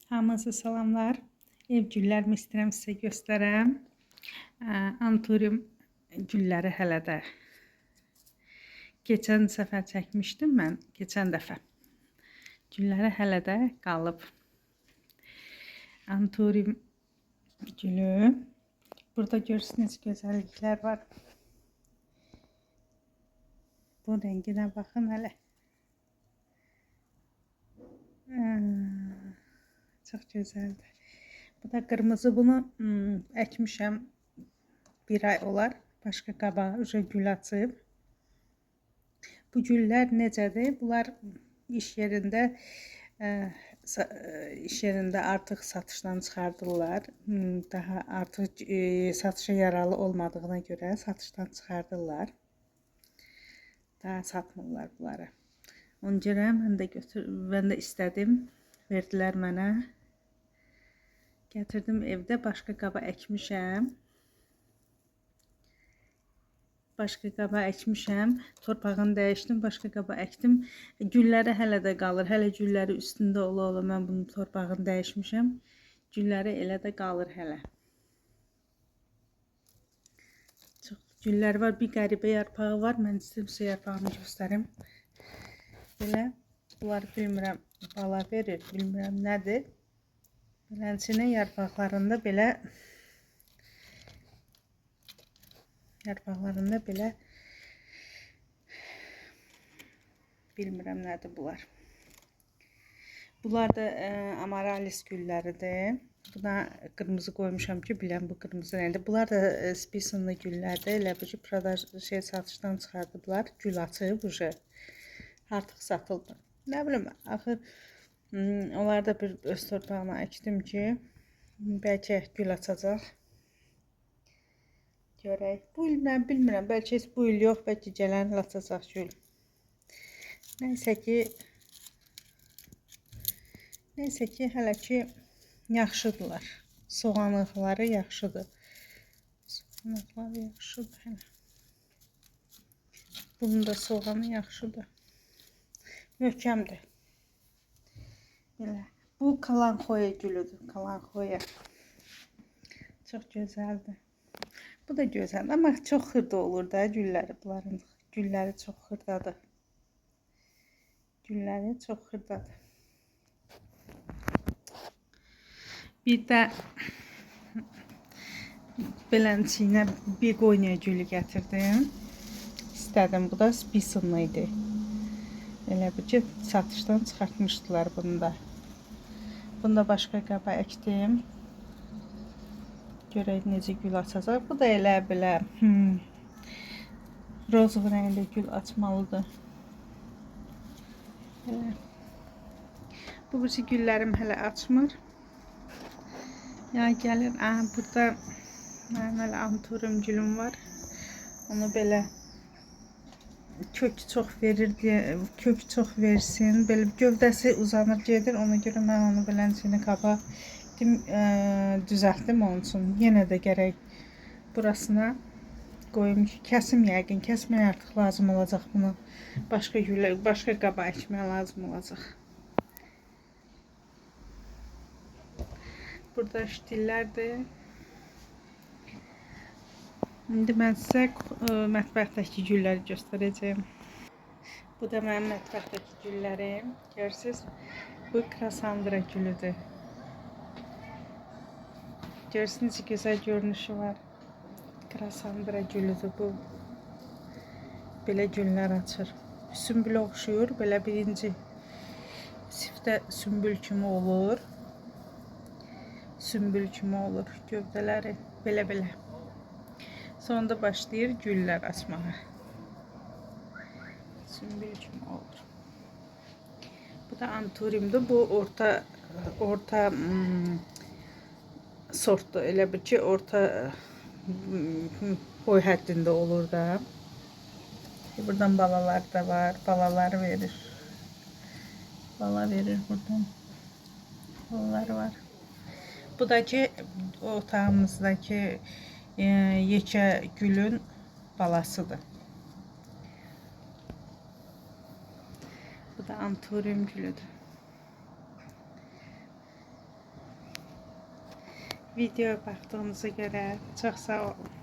Hamınıza salamlar. Ev güllərimi istəyirəm sizə göstərəm. Anturium gülləri hələ də. Keçən səfər çəkmişdim mən, keçən dəfə. Gülləri hələ də qalıb. Anturium gülü. Burada görürsünüz gözəlliklər var. Bu rənginə baxın hələ. Çox gözəldir. Bu da qırmızı, bunu əkmişəm. Bir ay olar. Başqa qaba gül açıb. Bu güllər necədir? Bunlar iş yerində artıq satışdan çıxardırlar. Daha artıq satışa yaralı olmadığına görə satışdan çıxardırlar. Daha satmırlar bunları. Ona görə mən də istədim. Verdilər mənə. Gətirdim evdə, başqa qaba əkmişəm. Torpağını dəyişdim, başqa qaba əkdim. Gülləri hələ də qalır. Hələ gülləri üstündə ola mən bunun torpağını dəyişmişəm. Gülləri elə də qalır hələ. Çox güllər var. Bir qəribə yarpağı var. Mən sizə yarpağını göstərim. Belə, bunlar bilmirəm, bala verir, bilmirəm nədir. Belənçinin yarpaqlarında belə bilmirəm nədir bunlar. Bunlar da amaralis gülləridir. Buna qırmızı qoymuşam ki, biləm bu qırmızı rəngdir. Bunlar da spisonlu güllərdir. Elə bir ki, satışdan çıxardıblar. Gül açıb ucu. Artıq satıldı. Nə bilim, axır onlar da bir öz torpağına əkdim ki, bəlkə gül açacaq. Görək. Bu il mən bilmirəm, bəlkə bu il yox, bəlkə gələn il açacaq gül. Nəysə ki, hələ ki yaxşıdırlar. Soğanlıqları yaxşıdır. Hələ. Bunun da soğanı yaxşıdır. Möhkəmdir. Belə. Bu kalanxoya gülüdür. Kalanxoya. Çox gözəldir. Bu da gözəldir. Amma çox xırda olur da gülləri. Bunların gülləri çox xırdadır. Bir də belənçiyinə begonya gülü gətirdim. İstədim. Bu da spisonlu idi. Elə bir ki, satışdan çıxartmışdılar bunu da. Bunu da başqa qaba əkdim. Görək necə gül açacaq. Bu da elə belə rozov rəngli gül açmalıdır. Elə. Bu birisi güllərim hələ açmır. Ya gəlir. Burada mənim hələ anturium gülüm var. Onu belə kök çox verir deyə, kök çox versin. Belə gövdəsi uzanır gedir. Ona görə mən onu belənçiyini qaba düzəltdim onun üçün. Yenə də gərək burasına qoyum ki, kəsim yəqin. Kəsməyə artıq lazım olacaq bunu. Başqa qaba əkməyə lazım olacaq. Burada ştillərdir. İndi mən sizə mətbəxdəki gülləri göstərəcəyim. Bu da mənim mətbəxdəki güllərim. Görürsünüz, bu krasandra gülüdür. Görürsünüz, gözəl görünüşü var. Krasandra gülüdür bu. Belə güllər açır. Sümbülə oxşuyur. Belə birinci siftə sümbül kimi olur. Gövdələri belə. Sonunda başlayır güllər açmağa. Sümbül kimi olur. Bu da anturiumdur. Bu orta sortdur. Elə bir ki, orta boy həddində olur da. Buradan balalar da var. Balaları verir. Bala verir buradan. Balaları var. Bu da ki, otağımızdaki yekə gülün balasıdır. Bu da anturium gülüdür. Videoya baxdığınıza görə çox sağ olun.